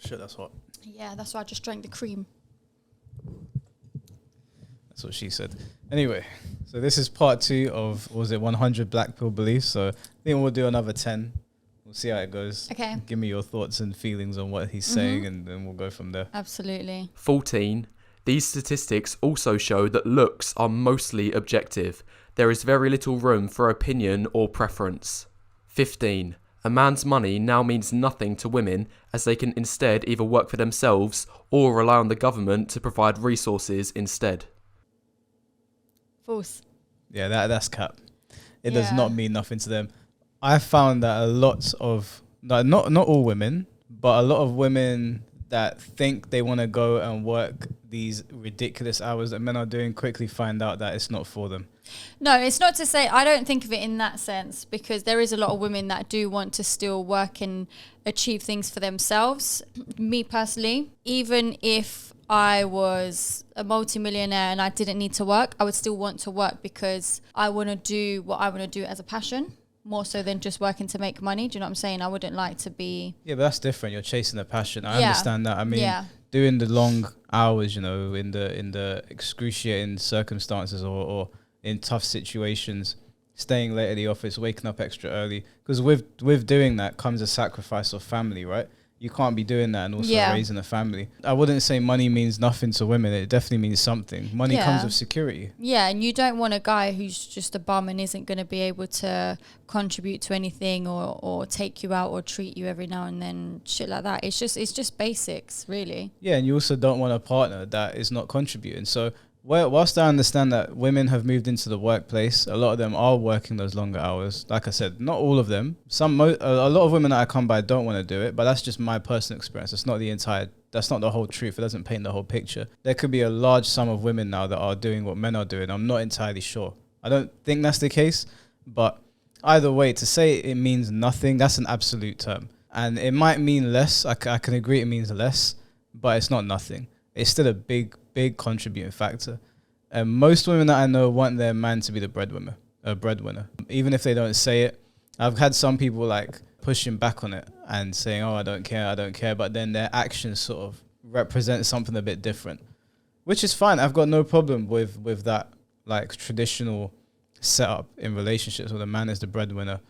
Shit, that's hot. Yeah, that's why I just drank the cream. That's what she said. Anyway, so this is part 2 of, what was it, 100 black pill beliefs. So I think we'll do another 10. We'll see how it goes. Okay. Give me your thoughts and feelings on what he's saying, and then we'll go from there. Absolutely. 14. These statistics also show that looks are mostly objective. There is very little room for opinion or preference. 15. A man's money now means nothing to women, as they can instead either work for themselves or rely on the government to provide resources instead. False. Yeah, that's cap. It does Yeah. not mean nothing to them. I found that a lot of, not all women, but a lot of women that think they want to go and work these ridiculous hours that men are doing quickly find out that it's not for them. No, it's not to say, I don't think of it in that sense, because there is a lot of women that do want to still work and achieve things for themselves. Me personally, even if I was a multimillionaire and I didn't need to work, I would still want to work because I want to do what I want to do as a passion, more so than just working to make money. Do you know what I'm saying? I wouldn't like to be... Yeah, but that's different. You're chasing a passion. I Yeah. understand that. I mean, Yeah. doing the long hours, in the excruciating circumstances or in tough situations, staying late at the office, waking up extra early, because with doing that comes a sacrifice of family, right? You can't be doing that and also raising a family. I wouldn't say money means nothing to women. It definitely means something. Money comes with security. Yeah, and you don't want a guy who's just a bum and isn't going to be able to contribute to anything or take you out or treat you every now and then, shit like that. It's just basics, really. Yeah, and you also don't want a partner that is not contributing. So whilst I understand that women have moved into the workplace, a lot of them are working those longer hours. Like I said, not all of them. A lot of women that I come by don't want to do it, but that's just my personal experience. That's not the whole truth. It doesn't paint the whole picture. There could be a large sum of women now that are doing what men are doing. I'm not entirely sure. I don't think that's the case, but either way, to say it means nothing, that's an absolute term. And it might mean less. I can agree it means less, but it's not nothing. It's still a big contributing factor. And most women that I know want their man to be the breadwinner. Even if they don't say it. I've had some people like pushing back on it and saying, oh, I don't care. But then their actions sort of represent something a bit different, which is fine. I've got no problem with that like traditional setup in relationships where the man is the breadwinner.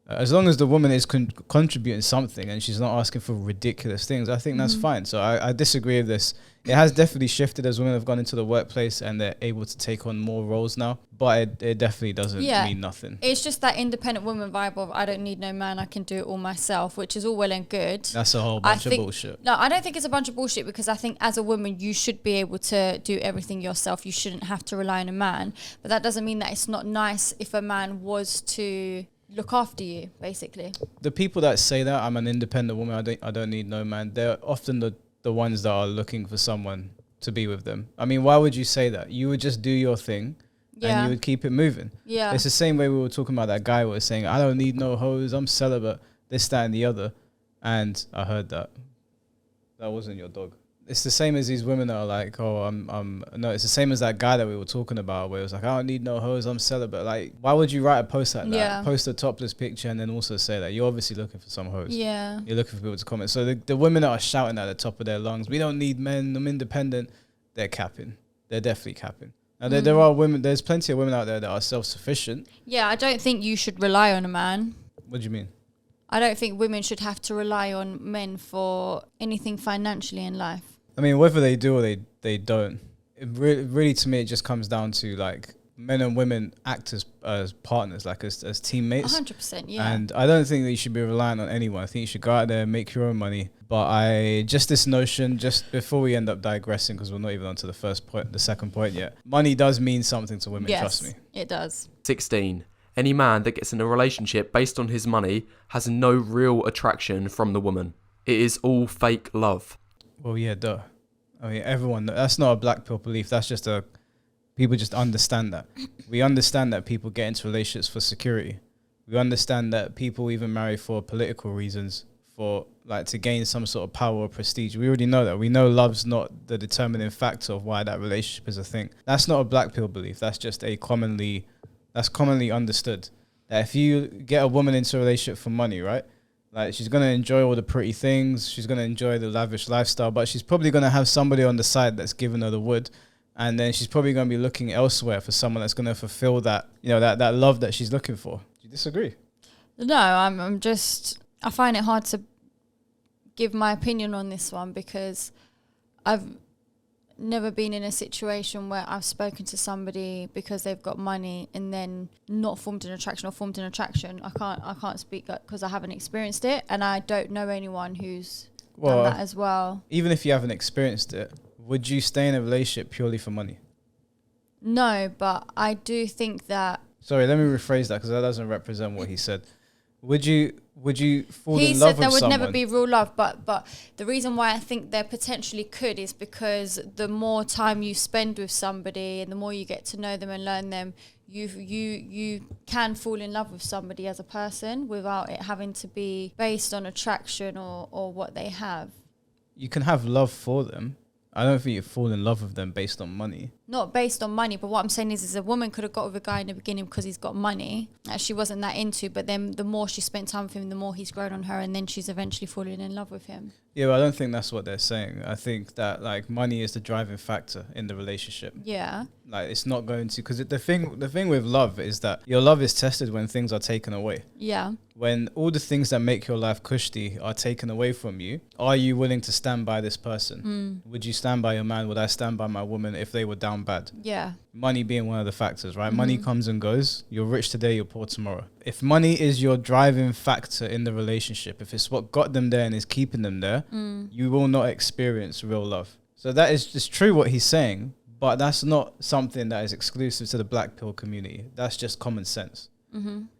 As long as the woman is contributing something and she's not asking for ridiculous things, I think that's fine. So I disagree with this. It has definitely shifted as women have gone into the workplace and they're able to take on more roles now. But it definitely doesn't mean nothing. It's just that independent woman vibe of I don't need no man, I can do it all myself, which is all well and good. That's a whole bunch of bullshit. No, I don't think it's a bunch of bullshit, because I think as a woman, you should be able to do everything yourself. You shouldn't have to rely on a man. But that doesn't mean that it's not nice if a man was to look after you, basically. The people that say that I'm an independent woman, I don't need no man, they're often the ones that are looking for someone to be with them. I mean, why would you say that? You would just do your thing and you would keep it moving. Yeah. It's the same way we were talking about that guy who was saying, I don't need no hoes, I'm celibate, this, that, and the other. And I heard that. That wasn't your dog. It's the same as these women that are like, oh, no, it's the same as that guy that we were talking about where it was like, I don't need no hoes, I'm celibate. Like, why would you write a post like that? Yeah. Post a topless picture and then also say that you're obviously looking for some hoes. Yeah. You're looking for people to comment. So the women that are shouting at the top of their lungs, we don't need men, I'm independent, they're capping. They're definitely capping. Now, there are women, there's plenty of women out there that are self-sufficient. Yeah, I don't think you should rely on a man. What do you mean? I don't think women should have to rely on men for anything financially in life. I mean, whether they do or they don't, it really to me, it just comes down to like men and women act as partners, like as teammates. 100%, yeah. And I don't think that you should be relying on anyone. I think you should go out there and make your own money. But this notion, just before we end up digressing, because we're not even on to the second point yet, money does mean something to women, trust me. It does. 16. Any man that gets in a relationship based on his money has no real attraction from the woman. It is all fake love. Well, yeah, duh. I mean, everyone, that's not a black pill belief. That's just people just understand that. We understand that people get into relationships for security. We understand that people even marry for political reasons, for like to gain some sort of power or prestige. We already know that. We know love's not the determining factor of why that relationship is a thing. That's not a black pill belief. That's just commonly understood. That if you get a woman into a relationship for money, right? Like, she's going to enjoy all the pretty things. She's going to enjoy the lavish lifestyle, but she's probably going to have somebody on the side that's giving her the wood. And then she's probably going to be looking elsewhere for someone that's going to fulfill that, that love that she's looking for. Do you disagree? No, I find it hard to give my opinion on this one because I've never been in a situation where I've spoken to somebody because they've got money and then not formed an attraction or formed an attraction. I can't speak because I haven't experienced it, and I don't know anyone who's done that as well. Even if you haven't experienced it, would you stay in a relationship purely for money? No, but I do think that... Sorry, let me rephrase that because that doesn't represent what he said. Would you fall in love with someone? He said there would never be real love, but the reason why I think there potentially could is because the more time you spend with somebody and the more you get to know them and learn them, you can fall in love with somebody as a person without it having to be based on attraction or what they have. You can have love for them. I don't think you fall in love with them based on money. Not based on money, but what I'm saying is a woman could have got with a guy in the beginning because he's got money that she wasn't that into, but then the more she spent time with him, the more he's grown on her, and then she's eventually fallen in love with him. Yeah, but I don't think that's what they're saying. I think that like money is the driving factor in the relationship. Yeah. Like it's not going to, because the thing with love is that your love is tested when things are taken away. Yeah. When all the things that make your life cushy are taken away from you, are you willing to stand by this person? Would you stand by your man? Would I stand by my woman if they were down bad? Yeah. Money being one of the factors, right? Money comes and goes. You're rich today, you're poor tomorrow. If money is your driving factor in the relationship, if it's what got them there and is keeping them there, you will not experience real love. So that is just true what he's saying, but that's not something that is exclusive to the black pill community. That's just common sense.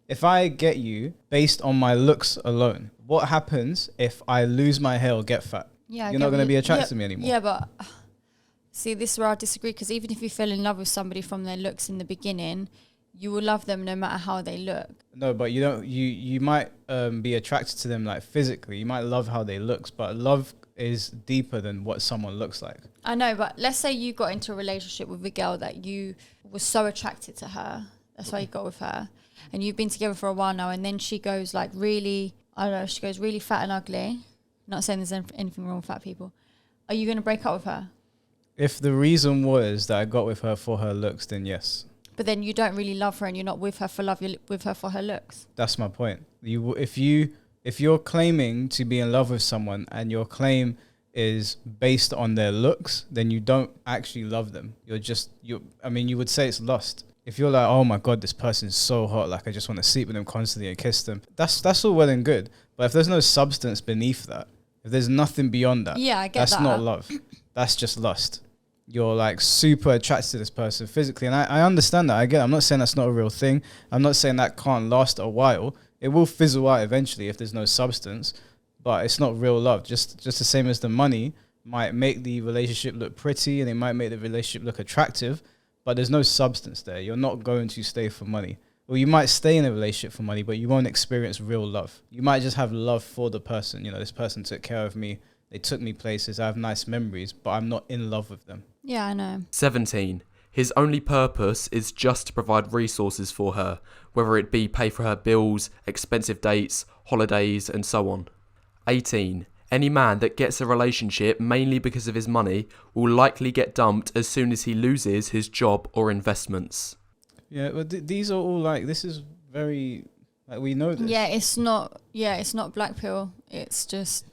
If I get you based on my looks alone, what happens if I lose my hair or get fat? Yeah, you're not going to be attracted to me anymore. Yeah, but see, this is where I disagree, because even if you fell in love with somebody from their looks in the beginning, you will love them no matter how they look. No, but you don't. You might be attracted to them like physically. You might love how they looks, but love is deeper than what someone looks like. I know, but let's say you got into a relationship with a girl that you were so attracted to her. That's why you got with her. And you've been together for a while now, and then she goes like really, I don't know, she goes really fat and ugly. Not saying there's anything wrong with fat people. Are you going to break up with her? If the reason was that I got with her for her looks, then yes. But then you don't really love her and you're not with her for love, you're with her for her looks. That's my point. If you're claiming to be in love with someone and your claim is based on their looks, then you don't actually love them. You would say it's lust. If you're like, oh my God, this person's so hot, like I just want to sleep with them constantly and kiss them. That's all well and good. But if there's no substance beneath that, if there's nothing beyond that, yeah, I get that's that. not love. That's just lust. You're like super attracted to this person physically. And I understand that. I'm not saying that's not a real thing. I'm not saying that can't last a while. It will fizzle out eventually if there's no substance, but it's not real love. Just the same as the money might make the relationship look pretty and it might make the relationship look attractive, but there's no substance there. You're not going to stay for money. Well, you might stay in a relationship for money, but you won't experience real love. You might just have love for the person. This person took care of me. They took me places. I have nice memories, but I'm not in love with them. Yeah, I know. 17. His only purpose is just to provide resources for her, whether it be pay for her bills, expensive dates, holidays, and so on. 18. Any man that gets a relationship mainly because of his money will likely get dumped as soon as he loses his job or investments. Yeah, but these are all this is very, we know this. Yeah, it's not black pill. It's just...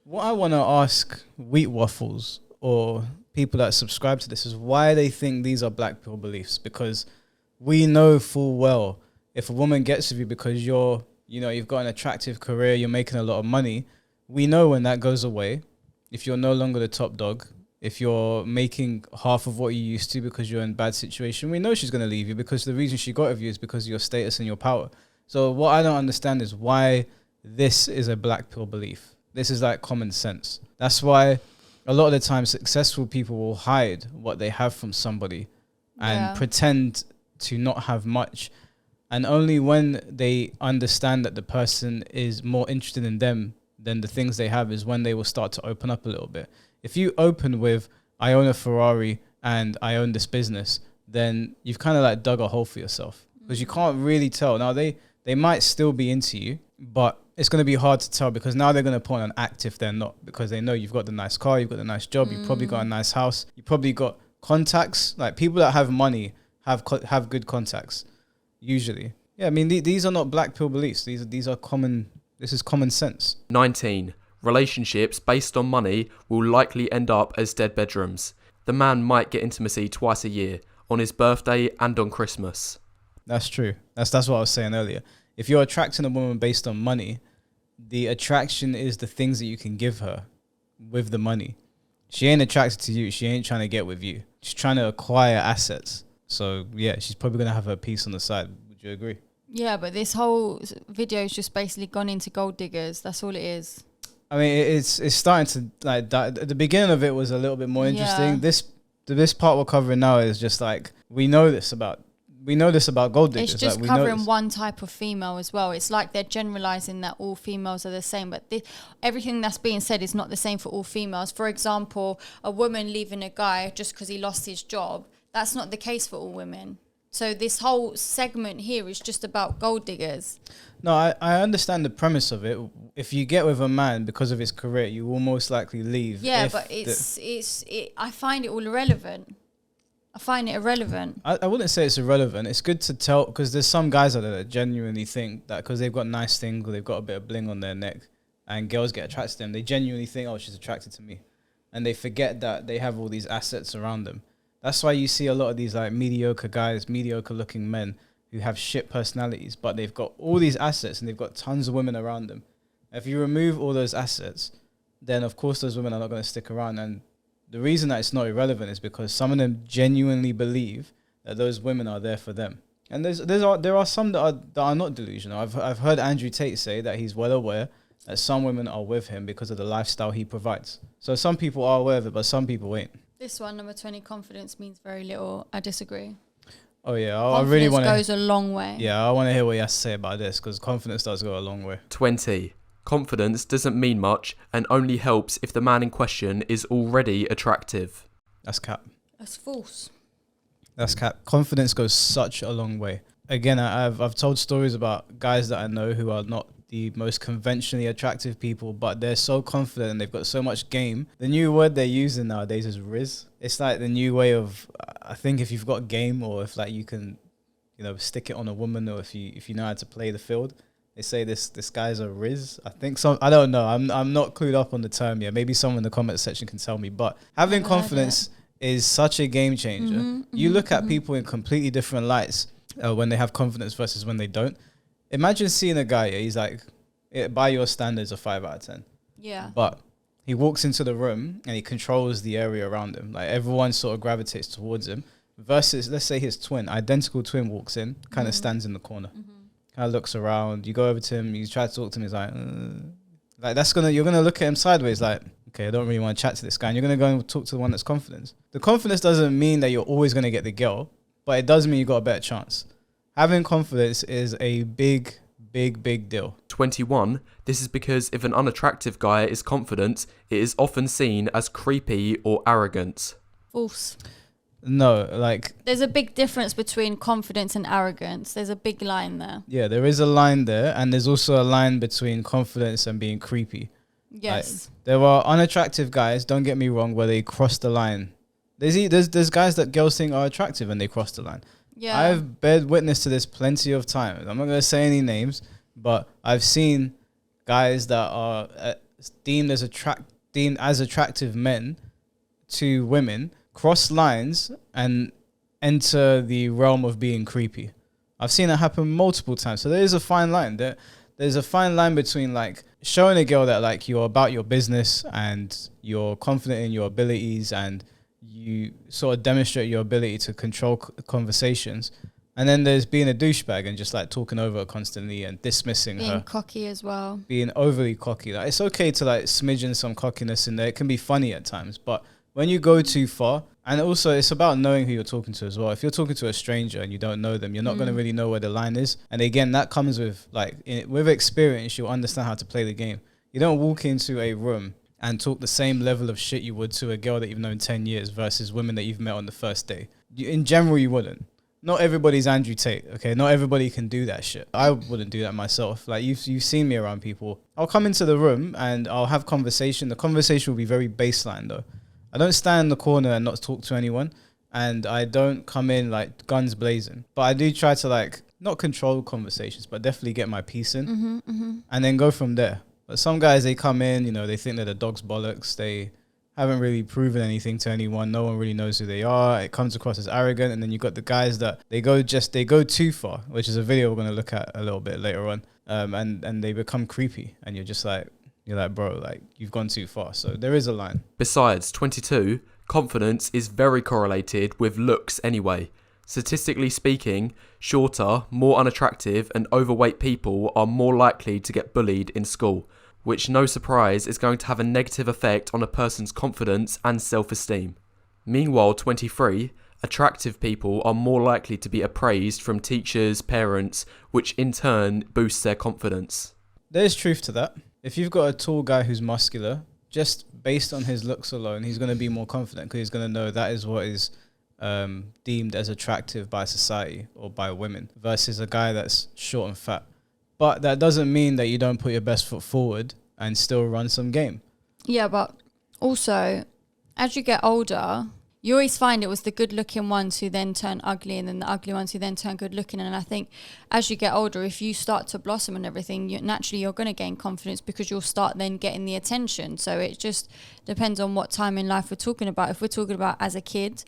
What I want to ask wheat waffles or people that subscribe to this is why they think these are black pill beliefs, because we know full well if a woman gets with you because you've got an attractive career, you're making a lot of money, we know when that goes away, if you're no longer the top dog, if you're making half of what you used to because you're in a bad situation, we know she's going to leave you because the reason she got with you is because of your status and your power. So what I don't understand is why this is a black pill belief. This is like common sense. That's why a lot of the time successful people will hide what they have from somebody and pretend to not have much. And only when they understand that the person is more interested in them than the things they have is when they will start to open up a little bit. If you open with, I own a Ferrari and I own this business, then you've kind of dug a hole for yourself because you can't really tell. Now, they might still be into you, but it's going to be hard to tell because now they're going to put on an act if they're not, because they know you've got the nice car, you've got the nice job, you've probably got a nice house, you probably got contacts. Like people that have money have good contacts usually. Yeah, I mean these are not black pill beliefs. These are common. This is common sense. 19. Relationships based on money will likely end up as dead bedrooms. The man might get intimacy twice a year, on his birthday and on Christmas. That's true. That's what I was saying earlier. If you're attracting a woman based on money, the attraction is the things that you can give her with the money. She ain't attracted to you. She ain't trying to get with you. She's trying to acquire assets. So yeah, she's probably going to have her piece on the side. Would you agree? Yeah, but this whole video is just basically gone into gold diggers. That's all it is. I mean, it's starting to like that. The beginning of it was a little bit more interesting. Yeah. This part we're covering now is just like we know this about gold diggers. It's just like, covering one type of female as well. It's like they're generalizing that all females are the same, but everything that's being said is not the same for all females. For example, a woman leaving a guy just because he lost his job, that's not the case for all women. So this whole segment here is just about gold diggers. No, I understand the premise of it. If you get with a man because of his career, you will most likely leave. Yeah, but I find it all irrelevant. I find it irrelevant. I wouldn't say it's irrelevant. It's good to tell because there's some guys out there that genuinely think that because they've got nice things or they've got a bit of bling on their neck and girls get attracted to them, they genuinely think, oh, she's attracted to me. And they forget that they have all these assets around them. That's why you see a lot of these like mediocre guys, mediocre looking men who have shit personalities, but they've got all these assets and they've got tons of women around them. If you remove all those assets, then of course those women are not going to stick around. And the reason that it's not irrelevant is because some of them genuinely believe that those women are there for them. And there are some that are not delusional. I've heard Andrew Tate say that he's well aware that some women are with him because of the lifestyle he provides. So some people are aware of it, but some people ain't. This one, number 20, confidence means very little. I disagree. Oh yeah, I really want to. Confidence goes a long way. Yeah, I want to hear what he has to say about this because confidence does go a long way. 20. Confidence doesn't mean much and only helps if the man in question is already attractive. That's cap. That's false. That's cap. Confidence goes such a long way. Again, I've told stories about guys that I know who are not the most conventionally attractive people, but they're so confident and they've got so much game. The new word they're using nowadays is Riz. It's like the new way of, I think if you've got game or if like you can, stick it on a woman or if you know how to play the field, they say this guy's a Riz. I think so. I don't know. I'm not clued up on the term yet. Maybe someone in the comment section can tell me. But having confidence is such a game changer. You look at people in completely different lights when they have confidence versus when they don't. Imagine seeing a guy, he's like, by your standards, a 5 out of 10. Yeah. But he walks into the room and he controls the area around him. Like everyone sort of gravitates towards him. Versus, let's say his twin, identical twin walks in, kind of stands in the corner, kind of looks around. You go over to him, you try to talk to him. He's like you're gonna look at him sideways, like, okay, I don't really want to chat to this guy. And you're gonna go and talk to the one that's confident. The confidence doesn't mean that you're always gonna get the girl, but it does mean you got a better chance. Having confidence is a big deal. 21. This is because if an unattractive guy is confident, it is often seen as creepy or arrogant. False. No, like... There's a big difference between confidence and arrogance. There's a big line there. Yeah, there is a line there. And there's also a line between confidence and being creepy. Yes. Like, there are unattractive guys, don't get me wrong, where they cross the line. There's guys that girls think are attractive and they cross the line. Yeah. I've bear witness to this plenty of times. I'm not going to say any names, but I've seen guys that are deemed as attractive men to women cross lines and enter the realm of being creepy. I've seen it happen multiple times. So there is a fine line. There's a fine line between like showing a girl that like you're about your business and you're confident in your abilities and you sort of demonstrate your ability to control conversations. And then there's being a douchebag and just like talking over her constantly and dismissing her. Being cocky as well. Being overly cocky. Like it's okay to like smidgen some cockiness in there. It can be funny at times, but when you go too far, and also it's about knowing who you're talking to as well. If you're talking to a stranger and you don't know them, you're not going to really know where the line is. And again, that comes with like with experience, you'll understand how to play the game. You don't walk into a room and talk the same level of shit you would to a girl that you've known 10 years versus women that you've met on the first day. In general, you wouldn't. not everybody's Andrew Tate, okay? Not everybody can do that shit. I wouldn't do that myself. Like, you've seen me around people. I'll come into the room and I'll have conversation. The conversation will be very baseline, though. I don't stand in the corner and not talk to anyone. And I don't come in, like, guns blazing. But I do try to, like, not control conversations, but definitely get my piece in. And then go from there. But some guys, they come in, you know, they think they're the dog's bollocks. They haven't really proven anything to anyone. No one really knows who they are. It comes across as arrogant. And then you got the guys that they go too far, which is a video we're going to look at a little bit later on. And they become creepy. And you're like, bro, like, you've gone too far. So there is a line. Besides, 22, confidence is very correlated with looks anyway. Statistically speaking, shorter, more unattractive and overweight people are more likely to get bullied in school, which, no surprise, is going to have a negative effect on a person's confidence and self-esteem. Meanwhile, 23, attractive people are more likely to be appraised from teachers, parents, which in turn boosts their confidence. There's truth to that. If you've got a tall guy who's muscular, just based on his looks alone, he's going to be more confident because he's going to know that is what is deemed as attractive by society or by women, versus a guy that's short and fat. But that doesn't mean that you don't put your best foot forward and still run some game. Yeah, but also, as you get older, you always find it was the good-looking ones who then turn ugly, and then the ugly ones who then turn good-looking. And I think as you get older, if you start to blossom and everything, you're going to gain confidence because you'll start then getting the attention. So it just depends on what time in life we're talking about. If we're talking about as a kid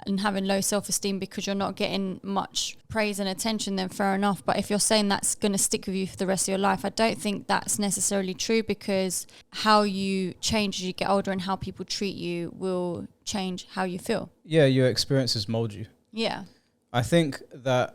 and having low self-esteem because you're not getting much praise and attention, then fair enough. But if you're saying that's going to stick with you for the rest of your life, I don't think that's necessarily true, because how you change as you get older and how people treat you will change how you feel. Yeah, your experiences mold you. Yeah. I think that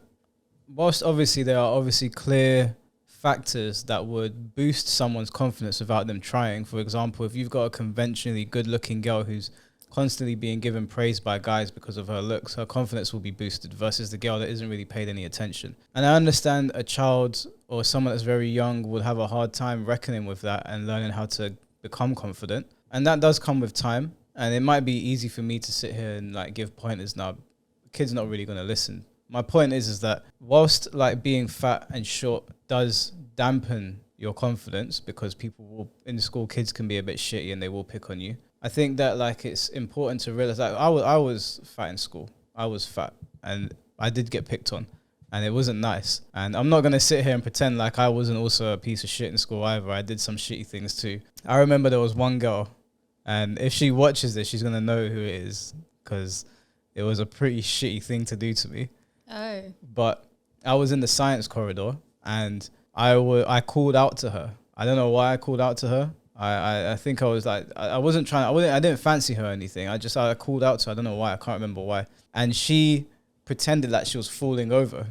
whilst obviously there are obviously clear factors that would boost someone's confidence without them trying. For example, if you've got a conventionally good-looking girl who's constantly being given praise by guys because of her looks, her confidence will be boosted, versus the girl that isn't really paid any attention. And I understand a child or someone that's very young would have a hard time reckoning with that and learning how to become confident. And that does come with time. And it might be easy for me to sit here and like give pointers now. The kid's not really going to listen. My point is that whilst like being fat and short does dampen your confidence, because people will, in school, kids can be a bit shitty and they will pick on you. I think that like it's important to realize that I was fat in school. I was fat and I did get picked on and it wasn't nice. And I'm not going to sit here and pretend like I wasn't also a piece of shit in school either. I did some shitty things too. I remember there was one girl, and if she watches this, she's going to know who it is, because it was a pretty shitty thing to do to me. Oh. But I was in the science corridor and I called out to her. I don't know why I called out to her. I think I was like, I didn't fancy her or anything. I called out to her. I don't know why. I can't remember why. And she pretended that she was falling over,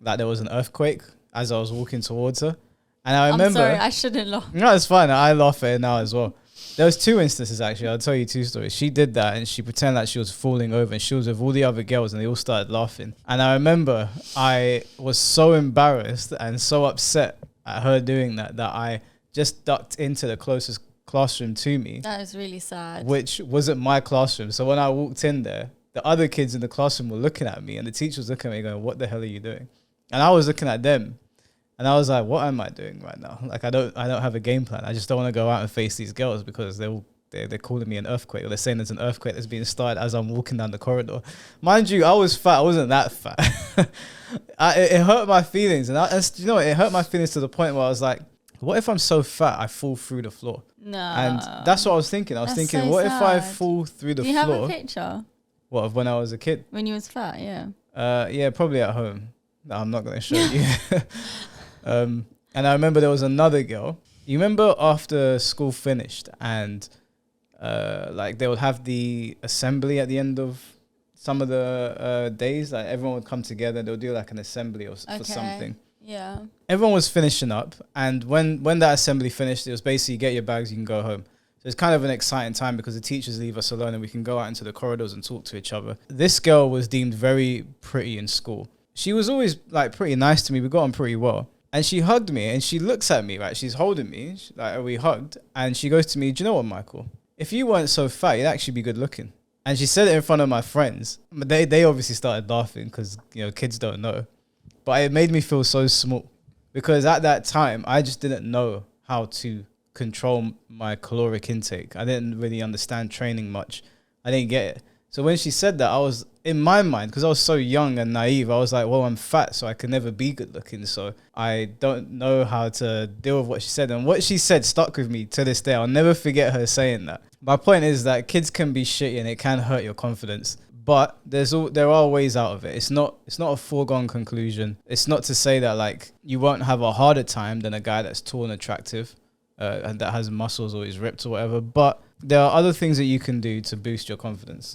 like there was an earthquake as I was walking towards her. And I remember. I'm sorry, I shouldn't laugh. No, it's fine. I laugh at it now as well. There was 2 instances actually. I'll tell you 2 stories. She did that and she pretended like she was falling over, and she was with all the other girls and they all started laughing. And I remember I was so embarrassed and so upset at her doing that I just ducked into the closest classroom to me. That is really sad. Which wasn't my classroom. So when I walked in there, the other kids in the classroom were looking at me and the teacher was looking at me going, what the hell are you doing? And I was looking at them and I was like, what am I doing right now? Like, I don't have a game plan. I just don't want to go out and face these girls because they're calling me an earthquake, or they're saying there's an earthquake that's being started as I'm walking down the corridor. Mind you, I was fat. I wasn't that fat. It hurt my feelings. And it hurt my feelings to the point where I was like, what if I'm so fat I fall through the floor? No. And that's what I was thinking. I was thinking, so what sad. if I fall through the floor? Do you have a picture? What, of when I was a kid? When you was fat, yeah. Yeah, probably at home. No, I'm not going to show you. And I remember there was another girl. You remember after school finished and like they would have the assembly at the end of some of the days, like everyone would come together. They'll do like an assembly for something. Yeah. Everyone was finishing up, and when that assembly finished, it was basically get your bags, you can go home. So it's kind of an exciting time because the teachers leave us alone and we can go out into the corridors and talk to each other. This girl was deemed very pretty in school. She was always like pretty nice to me. We got on pretty well. And she hugged me and she looks at me, right? She's holding me, like we hugged. And she goes to me, do you know what, Michael? If you weren't so fat, you'd actually be good looking. And she said it in front of my friends. But they obviously started laughing because, kids don't know. But it made me feel so small because at that time, I just didn't know how to control my caloric intake. I didn't really understand training much. I didn't get it. So when she said that, I was, in my mind, because I was so young and naive, I was like, well, I'm fat, so I can never be good looking. So I don't know how to deal with what she said. And what she said stuck with me to this day. I'll never forget her saying that. My point is that kids can be shitty and it can hurt your confidence. But there are ways out of it. It's not a foregone conclusion. It's not to say that like you won't have a harder time than a guy that's tall and attractive and that has muscles or is ripped or whatever. But there are other things that you can do to boost your confidence.